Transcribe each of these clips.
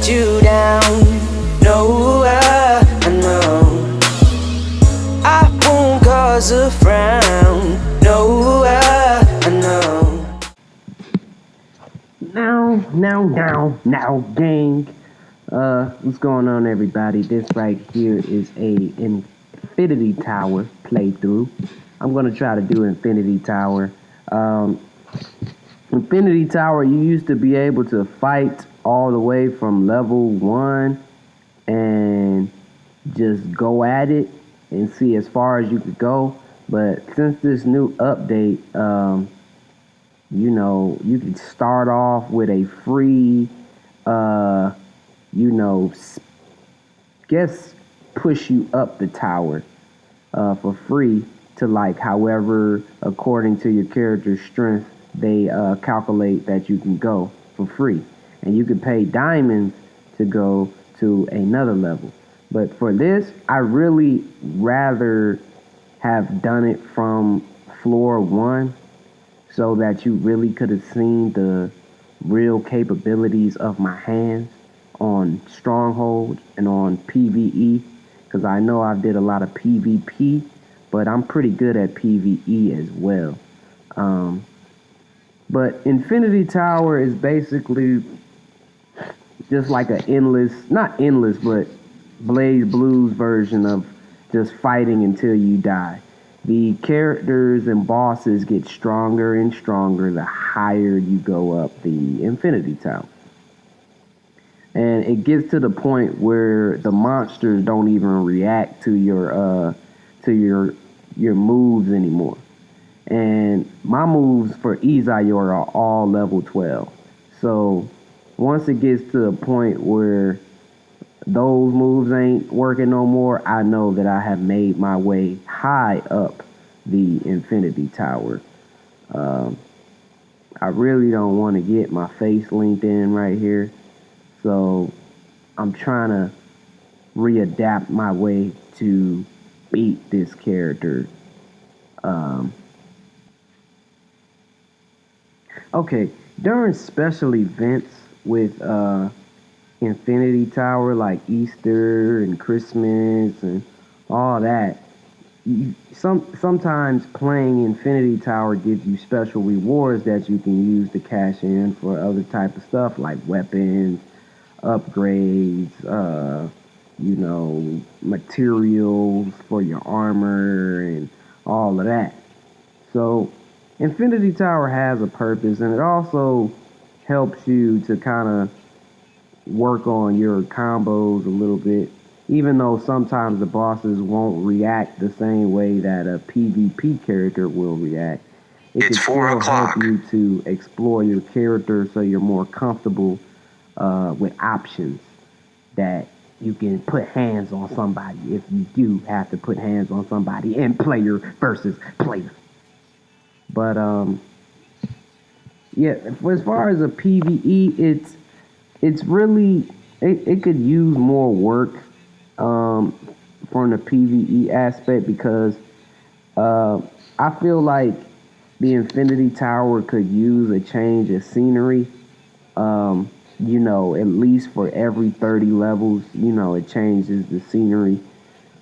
let you down. No, I know I won't cause a frown. No, I know. Now, gang. What's going on, everybody? This right here is a Infinity Tower playthrough. I'm gonna try to do Infinity Tower. Infinity Tower, you used to be able to fight all the way from level 1 and just go at it and see as far as you could go. But since this new update, you know, you can start off with a free, you know, guess push you up the tower for free to like however according to your character's strength they calculate that you can go for free, and you can pay diamonds to go to another level. But for this, I really rather have done it from floor 1 so that you really could have seen the real capabilities of my hands on strongholds and on PvE, because I know I did a lot of PvP, but I'm pretty good at PvE as well. But Infinity Tower is basically just like a endless, not endless, but Blazblue's version of just fighting until you die. The characters and bosses get stronger and stronger the higher you go up the Infinity Tower. And it gets to the point where the monsters don't even react to your moves anymore. And my moves for Izayoi are all level 12. So once it gets to a point where those moves ain't working no more, I know that I have made my way high up the Infinity Tower. I really don't want to get my face linked in right here, so I'm trying to readapt my way to beat this character. Okay, during special events with Infinity Tower, like Easter and Christmas and all that, sometimes playing Infinity Tower gives you special rewards that you can use to cash in for other type of stuff like weapons, upgrades, you know, materials for your armor and all of that. So Infinity Tower has a purpose, and it also helps you to kind of work on your combos a little bit, even though sometimes the bosses won't react the same way that a PvP character will react. It can still help you to explore your character so you're more comfortable with options that you can put hands on somebody if you do have to put hands on somebody in player versus player. But yeah, as far as a PvE, it's really it could use more work from the PvE aspect, because I feel like the Infinity Tower could use a change of scenery. You know, at least for every 30 levels, you know, it changes the scenery,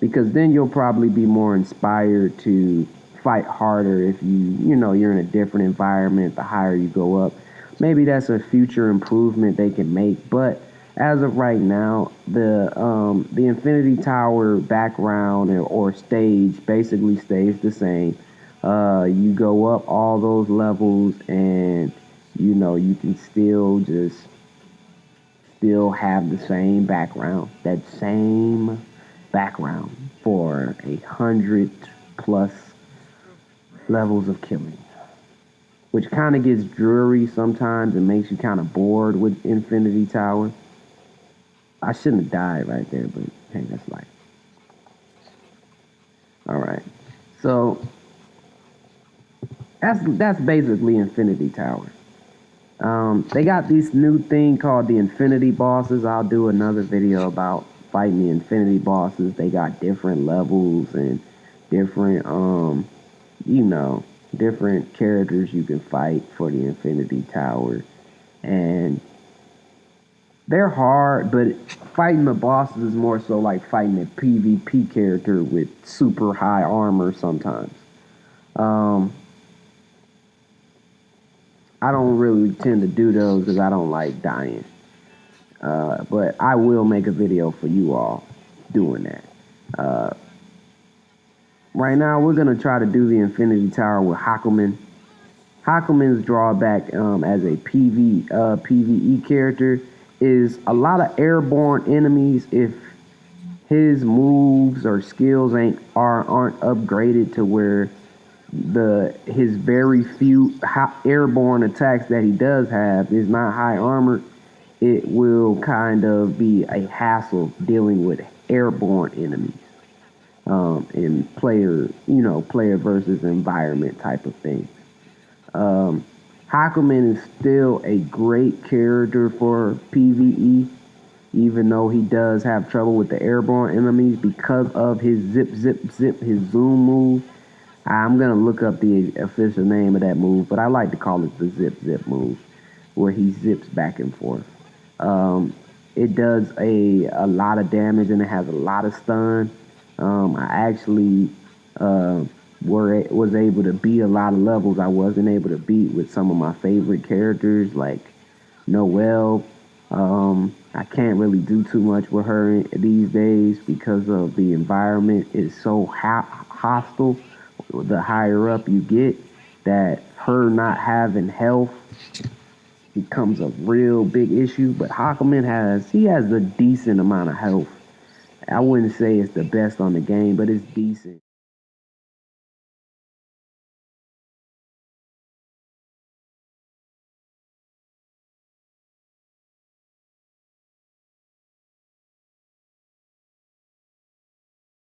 because then you'll probably be more inspired to fight harder if you know, you're in a different environment the higher you go up. Maybe that's a future improvement they can make, but as of right now, the Infinity Tower background or stage basically stays the same. You go up all those levels, and you know, you can still have the same background, that same background for 100+ levels of killing, which kind of gets dreary sometimes and makes you kind of bored with Infinity Tower. I shouldn't have died right there, but hey, that's life. All right, so that's basically Infinity Tower. They got this new thing called the Infinity Bosses. I'll do another video about fighting the Infinity Bosses. They got different levels and different, you know, different characters you can fight for the Infinity Tower. And they're hard, but fighting the bosses is more so like fighting a PvP character with super high armor sometimes. Um, I don't really tend to do those because I don't like dying. But I will make a video for you all doing that. Uh, right now, we're gonna try to do the Infinity Tower with Hakumen. Hakumen's drawback as a PvE character is a lot of airborne enemies. If his moves or skills aren't upgraded to where his very few airborne attacks that he does have is not high armored, it will kind of be a hassle dealing with airborne enemies in player versus environment type of thing. Hakumen is still a great character for PvE, even though he does have trouble with the airborne enemies because of his zip, zip, zip, his zoom move. I'm going to look up the official name of that move, but I like to call it the zip, zip move, where he zips back and forth. It does a lot of damage and it has a lot of stun. I actually was able to beat a lot of levels I wasn't able to beat with some of my favorite characters like Noelle. I can't really do too much with her these days because of the environment is so hostile. The higher up you get, that her not having health becomes a real big issue. But Hakumen has a decent amount of health. I wouldn't say it's the best on the game, but it's decent.